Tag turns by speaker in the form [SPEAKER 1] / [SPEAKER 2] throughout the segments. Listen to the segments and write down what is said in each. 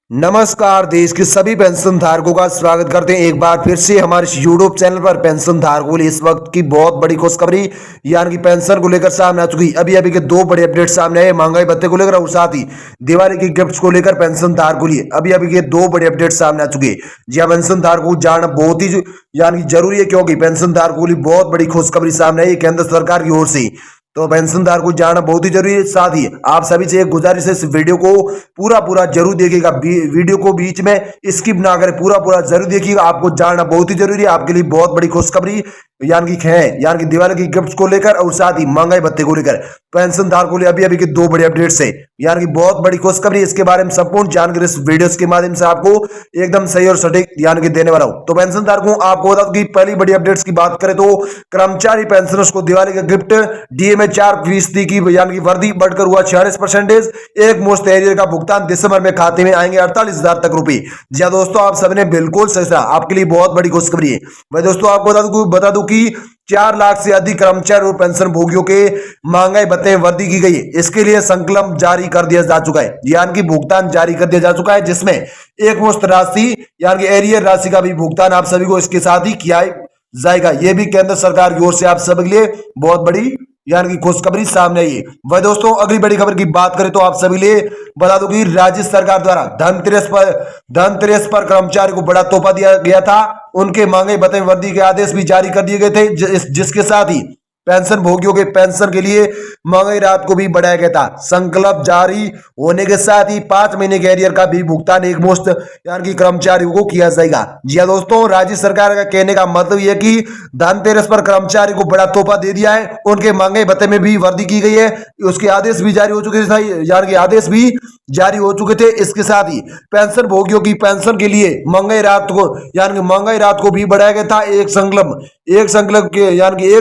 [SPEAKER 1] नमस्कार। देश के सभी पेंशन धारकों का स्वागत करते हैं एक बार फिर से हमारे यूट्यूब चैनल पर। पेंशन धारकों के लिए इस वक्त की बहुत बड़ी खुशखबरी यानी कि पेंशन को लेकर सामने आ चुकी। अभी अभी के दो बड़े अपडेट सामने आए, महंगाई भत्ते को लेकर और साथ ही दिवाली की गिफ्ट्स को लेकर पेंशन धारकों के लिए अभी अभी के दो बड़े अपडेट सामने आ चुके। जी हाँ, पेंशन धारकों को जानना बहुत ही यानी कि जरूरी है, क्योंकि पेंशन धारकों के लिए बहुत बड़ी खुशखबरी सामने आई केंद्र सरकार की ओर से। तो पेंशनधार को जानना बहुत ही जरूरी है। साथ ही आप सभी से एक गुजारिश है, इस वीडियो को पूरा जरूर देखिएगा। वीडियो को बीच में स्किप ना करें, पूरा जरूर देखिएगा। आपको जानना बहुत ही जरूरी है, आपके लिए बहुत बड़ी खुशखबरी यानी कि है, यानी कि दिवाली की गिफ्ट को लेकर और साथ ही महंगाई भत्ते को लेकर पेंशन धारकों को लिए अभी अभी के दो बड़े अपडेट्स है, यानी कि बहुत बड़ी खुशखबरी। इसके बारे में संपूर्ण जानकारी इस वीडियो के माध्यम से आपको एकदम सही और सटीक यानी कि देने वाला हूं। तो पेंशन धारकों आपको बता दूं कि पहली बड़ी अपडेट्स की बात करें तो कर्मचारी पेंशनर्स को दिवाली का गिफ्ट डीए में 4% की यानी कि वर्दी बढ़कर हुआ 46%। एक मुश्त एरियर का भुगतान दिसंबर में खाते में आएंगे 48,000 तक रुपए। जी हाँ दोस्तों, आप सबने बिल्कुल सही सुना, आपके लिए बहुत बड़ी खुशखबरी है। मैं दोस्तों आपको बता दूं कि 4 लाख से अधिक कर्मचारी और पेंशन भोगियों के महंगाई भत्ते में वृद्धि की गई है। इसके लिए संकल्प जारी कर दिया जा चुका है, यानी कि भुगतान जारी कर दिया जा चुका है, जिसमें एक मुश्त राशि यानी कि एरियर राशि का भी भुगतान आप सभी को इसके साथ ही किया जाएगा। यह भी केंद्र सरकार की ओर से आप सभी के लिए बहुत बड़ी यानी कि खुशखबरी सामने आई है। वह दोस्तों अगली बड़ी खबर की बात करें तो आप सभी लिए बता दूं कि राज्य सरकार द्वारा धनतेरस पर कर्मचारी को बड़ा तोहफा दिया गया था। उनके महंगाई भत्ते में वृद्धि के आदेश भी जारी कर दिए गए थे, जिसके साथ ही पेंशन भोगियों के पेंशन के लिए महंगाई राहत को भी बढ़ाया गया था। संकल्प जारी होने के साथ ही 5 महीने के एरियर का भी भुगतान एक मुश्त यानी कि कर्मचारियों को किया जाएगा। जी हाँ दोस्तों, राज्य सरकार का कहने का मतलब यह कि धनतेरस पर कर्मचारी को बड़ा तोहफा दे दिया है, उनके महंगाई भत्ते में भी वृद्धि की गई है, उसके आदेश भी जारी हो चुके थे, यानी कि आदेश भी जारी हो चुके थे। इसके साथ ही पेंशन भोगियों की पेंशन के लिए महंगाई राहत को यानी कि महंगाई राहत को भी बढ़ाया गया था। एक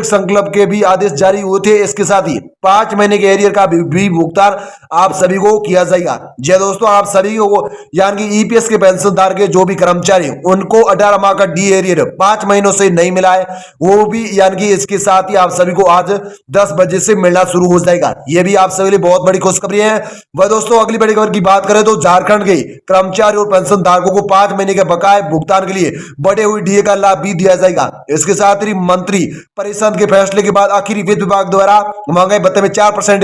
[SPEAKER 1] संकल्प के भी आदेश जारी हुए थे। इसके साथ ही 5 महीने के एरियर का भी भुगतान आप सभी को किया जाएगा। जी दोस्तों, आप सभी को यानी कि ईपीएस के पेंशनधार के जो भी कर्मचारी उनको 18 माह का डी एरियर 5 महीनों से नहीं मिला है, वो भी यानी कि इसके साथ ही आप सभी को आज 10 बजे से मिलना शुरू हो जाएगा। यह भी आप सभी लिए बहुत बड़ी खुशखबरी है। वह दोस्तों अगली बड़ी खबर की बात करें तो झारखंड के कर्मचारी और पेंशन धारकों को 5 महीने के बकाये भुगतान के लिए बढ़े हुए डीए का लाभ भी दिया जाएगा। इसके साथ ही मंत्री परिषद के फैसले के बाद आखिरी वित्त विभाग द्वारा महंगाई भत्ते में 4%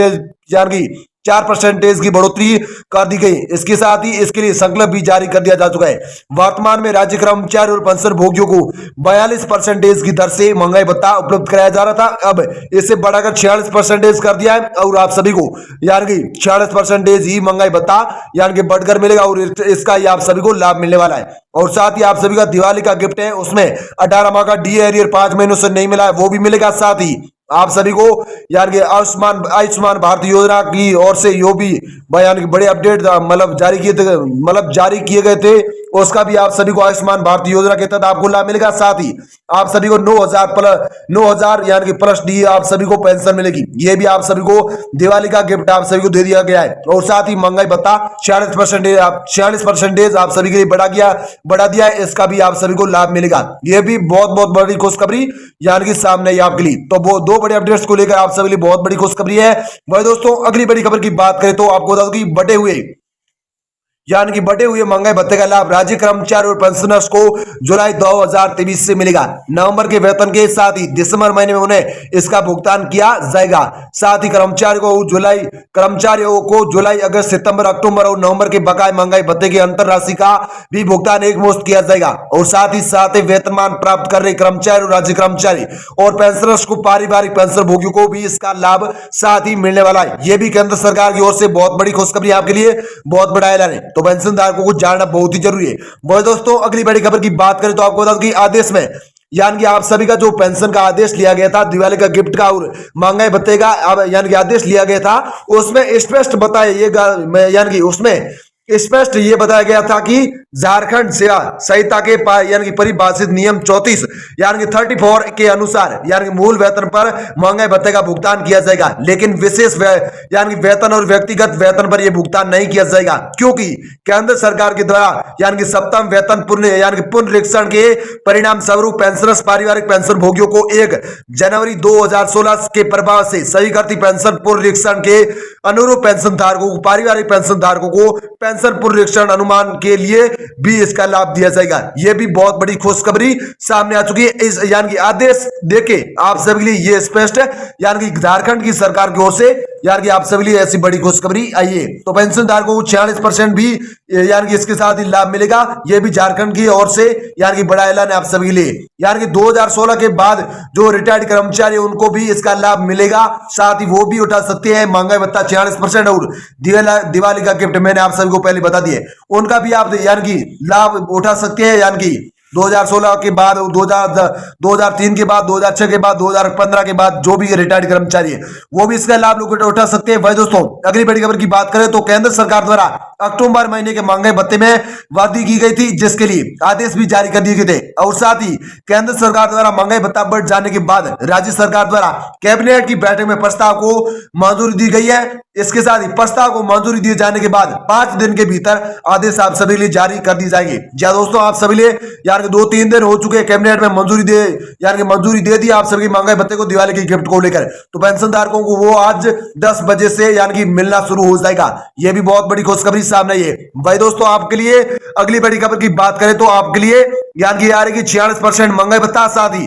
[SPEAKER 1] यानी कि 4% की बढ़ोतरी कर दी गई। इसके साथ ही इसके लिए संकल्प भी जारी कर दिया जा चुका है। वर्तमान में राज्य कर्मचारी और पेंशन भोगियों को 42% की दर से महंगाई भत्ता उपलब्ध कराया जा रहा था, अब इसे बढ़ाकर 46% कर दिया है और आप सभी को यानी कि 46% ही महंगाई भत्ता यानी कि बढ़कर मिलेगा और इसका ही आप सभी को लाभ मिलने वाला है। और साथ ही आप सभी का दिवाली का गिफ्ट है, उसमें 18 माह का डी एरियर 5 महीनों से नहीं मिला है, वो भी मिलेगा। साथ ही आप सभी को यानी कि आयुष्मान भारत योजना की ओर से यो भी यानी कि बड़े अपडेट मतलब जारी किए गए थे, उसका भी आप सभी को आयुष्मान भारत योजना के तहत आपको लाभ मिलेगा। साथ ही आप सभी को 9,000 यानी कि प्लस डी आप सभी को पेंशन मिलेगी। ये भी आप सभी को दिवाली का गिफ्ट आप सभी को दे दिया गया है। और साथ ही महंगाई भत्ता 46% आप सभी के लिए बढ़ा दिया है, इसका भी आप सभी को लाभ मिलेगा। यह भी बहुत बड़ी खुशखबरी यानी कि सामने आपके लिए। तो वो दो बड़े अपडेट्स को लेकर आप सभी लिए बहुत बड़ी खुशखबरी है। वही दोस्तों अगली बड़ी खबर की बात करें तो आपको बता दूं कि बढ़े हुए महंगाई भत्ते का लाभ राज्य कर्मचारी और पेंशनर्स को जुलाई 2023 से मिलेगा। नवंबर के वेतन के साथ ही दिसंबर महीने में उन्हें इसका भुगतान किया जाएगा। साथ ही कर्मचारियों को जुलाई, अगस्त, सितंबर, अक्टूबर और नवंबर के बकाये महंगाई भत्ते की अंतर राशि का भी भुगतान एक मुश्त किया जाएगा। और साथ ही वेतनमान प्राप्त कर रहे कर्मचारी और राज्य कर्मचारी और पेंशनर्स को पारिवारिक पेंशन भोगियों को भी इसका लाभ साथ ही मिलने वाला है। यह भी केंद्र सरकार की ओर से बहुत बड़ी खुशखबरी आपके लिए, बहुत बड़ा ऐलान है। तो पेंशन धारकों को जानना बहुत ही जरूरी है। वही दोस्तों अगली बड़ी खबर की बात करें तो आपको बता दूं कि आदेश में यानी कि आप सभी का जो पेंशन का आदेश लिया गया था, दिवाली का गिफ्ट का और महंगाई भत्ते का यानी कि आदेश लिया गया था, उसमें स्पष्ट बताया यानी कि उसमें स्पष्ट ये बताया गया था कि झारखंड सेवा संहिता के यानी कि परिभाषित नियम 34 यानी कि 34 के अनुसार यानी कि मूल वेतन पर महंगाई भत्ते का भुगतान किया जाएगा, लेकिन विशेष यानी कि वेतन और व्यक्तिगत वेतन पर यह भुगतान नहीं किया जाएगा, क्योंकि केंद्र सरकार के द्वारा यानी कि सप्तम वेतन पुनरीक्षण के परिणाम स्वरूप पेंशनर्स पारिवारिक पेंशन भोगियों को 1 जनवरी 2016 के प्रभाव से स्वीकृत पेंशन पुनरीक्षण के अनुरूप पेंशन धारकों को पारिवारिक पेंशन धारकों को पेंशन पेंशन पुनरीक्षण अनुमान के लिए भी इसका लाभ दिया जाएगा। यह भी बहुत बड़ी खुशखबरी सामने आ चुकी है। इस यानी कि आदेश देके आप सभी के लिए ये स्पष्ट है, यानी कि झारखंड की सरकार की ओर से यानी कि आप सभी लिए ऐसी बड़ी खुशखबरी आई है। तो पेंशन धारकों को 46% भी यानी कि इसके साथ ही लाभ मिलेगा। यह भी झारखंड की ओर से यानी कि बड़ा ऐलान है आप सभी के लिए। यानी कि 2016 के बाद जो रिटायर्ड कर्मचारी उनको भी इसका लाभ मिलेगा, साथ ही वो भी उठा सकते हैं महंगाई भत्ता 46% और दिवाली का गिफ्ट मैंने आप सभी को पहले बता दिए, उनका भी आप यानी कि लाभ उठा सकते हैं। यानी कि 2016 के बाद 2003 के बाद 2006 के बाद 2015 के बाद जो भी रिटायर्ड कर्मचारी है वो भी इसका लाभ उठा सकते हैं। भाई दोस्तों, अगली बड़ी खबर की बात करें तो केंद्र सरकार द्वारा अक्टूबर महीने के महंगाई भत्ते में वृद्धि की गई थी, जिसके लिए आदेश भी जारी कर दिए गए थे। और साथ ही केंद्र सरकार द्वारा महंगाई भत्ता बढ़ जाने के बाद राज्य सरकार द्वारा कैबिनेट की बैठक में प्रस्ताव को मंजूरी दी गई है। इसके साथ ही प्रस्ताव को मंजूरी दिए जाने के बाद 5 दिन के भीतर आदेश आप सभी लिए जारी कर दी जाएगी। जी दोस्तों, आप सभी लिए यानी 2-3 दिन हो चुके हैं, कैबिनेट में मंजूरी दे दी आप सभी महंगाई भत्ते को दिवाली की गिफ्ट को लेकर। तो पेंशन धारकों को वो आज 10 बजे से यानी कि मिलना शुरू हो जाएगा। ये भी बहुत बड़ी खुशखबरी सामने है। भाई दोस्तों, आपके लिए अगली बड़ी खबर की बात करें तो आपके लिए यानी कि आ रही 46% महंगाई भत्ता, साथ ही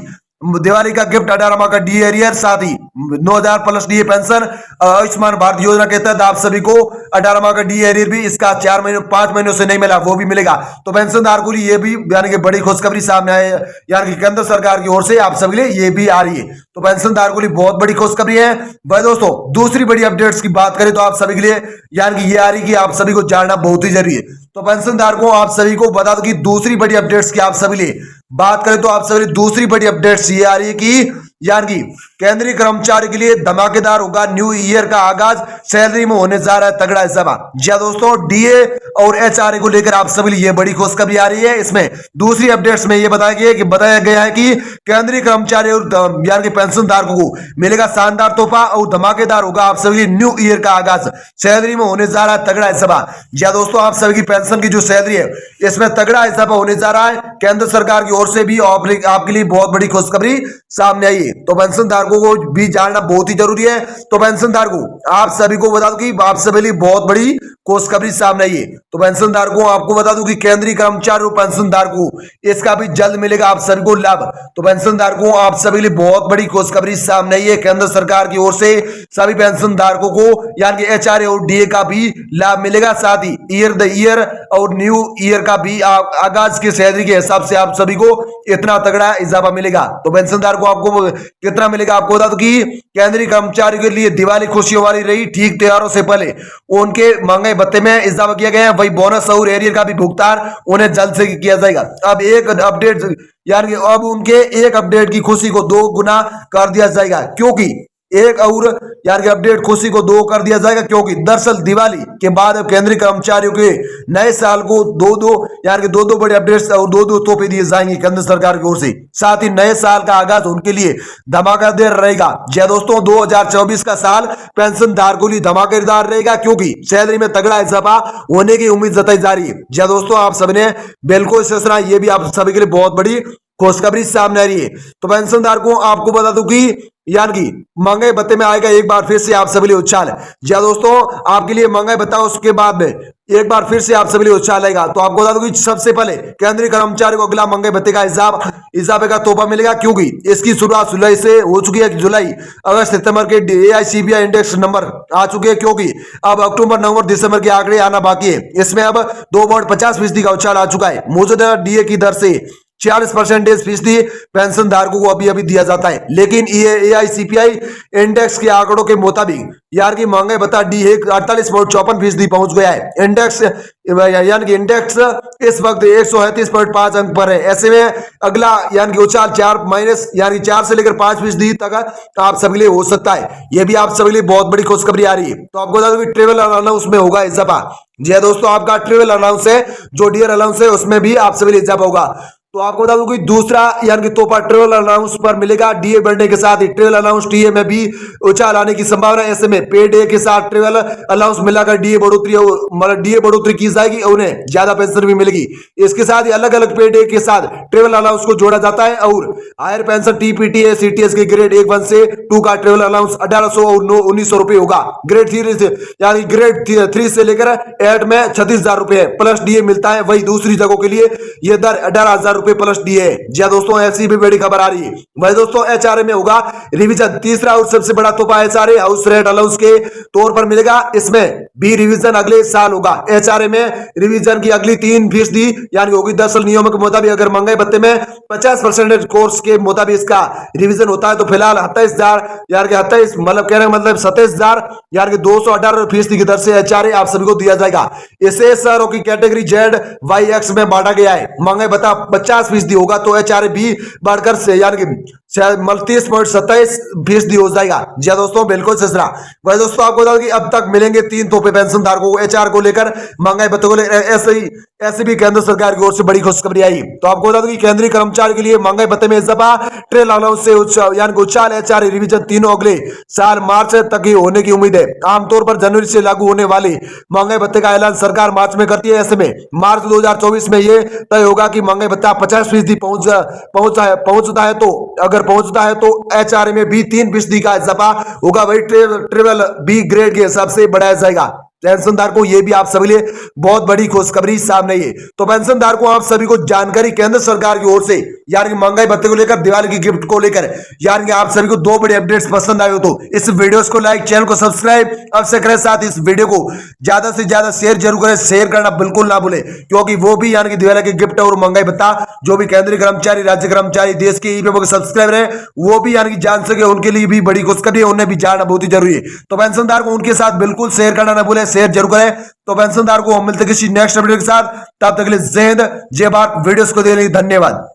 [SPEAKER 1] दिवाली का गिफ्ट 18 माह का डी एरियर, साथ ही 9000 plus DA pension Ayushman Bharat योजना के तहत आप सभी को 18 माह का डी एरियर भी इसका 5 महीनों से नहीं मिला, वो भी मिलेगा। तो पेंशन धारकों के लिए ये भी यानी कि बड़ी खुशखबरी सामने आई है, यानी कि केंद्र सरकार की ओर से आप सभी लिए ये भी आ रही है। तो पेंशन धारकों के लिए बहुत बड़ी खुशखबरी है। भाई दोस्तों, दूसरी बड़ी अपडेट्स की बात करें तो आप सभी के लिए यानी कि ये आ रही कि आप सभी को जानना बहुत ही जरूरी है। तो पेंशन धारकों आप सभी को बता दो कि दूसरी बड़ी अपडेट्स की आप सभी लिए बात करें तो आप सभी दूसरी बड़ी अपडेट्स ये आ रही है कि यानी कि केंद्रीय कर्मचारी के लिए धमाकेदार होगा न्यू ईयर का आगाज, सैलरी में होने जा रहा है तगड़ा इजाफा। जी दोस्तों, डीए और एचआरए को लेकर आप सभी लिए बड़ी खुशखबरी आ रही है। इसमें दूसरी अपडेट्स में यह बताया गया है कि केंद्रीय कर्मचारी और यानी कि पेंशन धारकों को मिलेगा शानदार तोहफा और धमाकेदार होगा आप सभी न्यू ईयर का आगाज, सैलरी में होने जा रहा है तगड़ा इजाफा। जी दोस्तों, आप सभी की पेंशन की जो सैलरी है इसमें तगड़ा इजाफा होने जा रहा है। केंद्र सरकार की ओर से भी आपके लिए बहुत बड़ी खुशखबरी सामने आई है। तो पेंशन धारकों को भी जानना बहुत ही जरूरी है। तो पेंशन धारकों आप सभी को बता दूं कि आप सभी लिए बहुत बड़ी खुशखबरी सामने आई है। तो पेंशन धारकों आपको बता दूं कि केंद्रीय कर्मचारी और पेंशन धारकों इसका भी जल्द मिलेगा आप सभी को लाभ। तो पेंशन धारकों आप सभी लिए बहुत बड़ी खुशखबरी सामने आई है। केंद्र सरकार की ओर से सभी पेंशन धारकों को यानी कि एचआरए और डीए का भी लाभ मिलेगा, साथ ही ईयर और न्यू ईयर का भी आगाज की सैलरी के हिसाब से आप सभी को इतना तगड़ा इजाफा मिलेगा। तो पेंशन धारकों आपको कितना मिलेगा आपको बता दो कि केंद्रीय कर्मचारियों के लिए दिवाली खुशियों वाली रही, ठीक त्योहारों से पहले उनके महंगाई भत्ते में इजाफा किया गया है। वही बोनस और एरियर का भी भुगतान उन्हें जल्द से किया जाएगा। अब एक अपडेट यानी कि अब उनके एक अपडेट की खुशी को 2 गुना कर दिया जाएगा, क्योंकि एक और यानी कि अपडेट खुशी को 2 कर दिया जाएगा, क्योंकि दरअसल दिवाली के बाद केंद्रीय कर्मचारियों के नए साल को 2 यानी कि 2 बड़े अपडेट्स और 2 तोहफे दिए जाएंगे केंद्र सरकार की ओर से। साथ ही नए साल का आगाज उनके लिए धमाकेदार रहेगा। जी दोस्तों, 2024 का साल पेंशन धारकों के लिए धमाकेदार रहेगा, क्योंकि सैलरी में तगड़ा इजाफा होने की उम्मीद जताई जा रही है। जी दोस्तों, आप सबने बिल्कुल सुना, ये भी आप सभी के लिए बहुत बड़ी खुशखबरी सामने आ रही है। तो पेंशन धारकों आपको बता दूं कि यानी कि महंगाई भत्ते में आएगा एक बार फिर से आप सभी लिए उछाल। जी दोस्तों, आपके लिए महंगाई भत्ता उसके बाद में एक बार फिर से आप सभी लिए उछाल आएगा। तो आपको बता दूं कि सबसे पहले केंद्रीय कर्मचारी को अगला महंगाई भत्ते का इजाफे का तोहफा मिलेगा, क्योंकि इसकी शुरुआत जुलाई से हो चुकी है। जुलाई अगस्त सितंबर के AICPI इंडेक्स नंबर आ चुके हैं, क्योंकि अब अक्टूबर नवंबर दिसंबर के आंकड़े आना बाकी है। इसमें अब 2.50% का उछाल आ चुका है। मौजूदा डीए की दर से 46% फीसदी पेंशन धारकों को अभी दिया जाता है, लेकिन AICPI इंडेक्स के आंकड़ों के मुताबिक यार की महंगाई भत्ता डी 48.54% पहुंच गया है। इंडेक्स यानी कि इंडेक्स इस वक्त 138.5 अंक पर है। ऐसे में अगला यानी कि उछाल 4 से लेकर 5% तक आप सभी लिए हो सकता है। यह भी आप सभी लिए बहुत बड़ी खुशखबरी आ रही है। तो आपको बता दूं कि ट्रेवल अलाउंस में होगा इजाफा। जी दोस्तों, आपका ट्रेवल अलाउंस है जो डियर अलाउंस है उसमें भी आप सभी लिए इजाफा होगा। तो आपको बता दूं कि दूसरा यानी कि तोहफा ट्रेवल अलाउंस पर मिलेगा। डीए बढ़ने के साथ ही ट्रेवल अलाउंस टीए में भी उछाल आने की संभावना है। ऐसे में पे डे के साथ ट्रेवल अलाउंस मिलाकर डीए बढ़ोतरी मतलब डीए बढ़ोतरी की जाएगी और उन्हें ज्यादा पेंशन भी मिलेगी। इसके साथ ही अलग अलग पे डे के साथ ट्रेवल अलाउंस को जोड़ा जाता है और हायर पेंशन टीपीटीए सीटीएस के ग्रेड 1 से 2 का ट्रेवल अलाउंस 1800 और 1900 रुपए होगा। ग्रेड 3 से यानी ग्रेड 3 से लेकर 8 में 36,000 रुपए प्लस डीए मिलता है। वही दूसरी जगहों के लिए यह दर 18,000 रुपए प्लस डीए। जी हां दोस्तों, ऐसी भी बड़ी खबर आ रही है। वही दोस्तों एचआरए में होगा रिवीजन। तीसरा और सबसे बड़ा तोहफा एचआरए हाउस रेंट अलाउंस के तौर पर मिलेगा। इसमें भी रिवीजन अगले साल होगा। एचआरए में रिवीजन की अगली 3% यानी होगी। दरअसल नियमों के मुताबिक अगर महंगाई भत्ते में 50% कोर्स के मुताबिक इसका रिवीजन होता है तो फिलहाल 27,000 यानी कि 27 मतलब कहने का मतलब 27,000 यानी कि 218% की दर से एचआरए आप सभी को दिया जाएगा। इसे शहरों की कैटेगरी जेड वाई एक्स में बांटा गया है। महंगाई भत्ता 50% होगा तो एचआरए भी बढ़कर से यानी कि 30.27% हो जाएगा। जी हां दोस्तों, बिल्कुल ससरा। वही दोस्तों आपको बता कि अब तक मिलेंगे 3 तोहफे पेंशन धारकों को एचआर को लेकर, महंगाई भत्ते को लेकर। ऐसे भी केंद्र सरकार की ओर से बड़ी खुशखबरी आई। तो आपको बता दूं कि केंद्रीय कर्मचारी के लिए महंगाई भत्ते में इजाफा, ट्रेल अलाउंस से यानी उछाल, एचआर रिवीजन तीनों अगले साल मार्च तक ही होने की उम्मीद है। आमतौर पर जनवरी से लागू होने वाले महंगाई भत्ते का ऐलान सरकार मार्च में करती है। ऐसे में मार्च 2024 में यह तय होगा कि महंगाई भत्ता 50% पहुंचता है तो अगर पहुंचता है तो एचआरए में भी 3% का इजाफा होगा। वही ट्रेवल बी ग्रेड के हिसाब से बढ़ाया जाएगा। पेंशनधार को यह भी आप सभी लिए बहुत बड़ी खुशखबरी सामने है। तो पेंशनधार को आप सभी को जानकारी केंद्र सरकार की ओर से यानी कि महंगाई भत्ते को लेकर, दिवाली की गिफ्ट को लेकर, यानी कि आप सभी को 2 बड़े अपडेट्स पसंद आए हो तो इस वीडियो को लाइक, चैनल को सब्सक्राइब अवश्य करें। साथ ही इस वीडियो को ज्यादा से ज्यादा शेयर जरूर करें। शेयर करना बिल्कुल ना भूलें क्योंकि वो भी यानी कि दिवाली की गिफ्ट और महंगाई भत्ता जो भी केंद्रीय कर्मचारी, राज्य कर्मचारी, देश के सब्सक्राइबर है वो भी यानी कि जान सके, उनके लिए भी बड़ी खुशखबरी है। उन्हें भी जानना बहुत ही जरूरी है। तो पेंशनधार को उनके साथ बिल्कुल शेयर करना ना भूलें, शेयर जरूर करें। तो पेंशनधार को हम मिलते किसी नेक्स्ट वीडियो के साथ। तब तक के लिए जय हिंद, जय भारत। वीडियोस को देने के लिए धन्यवाद।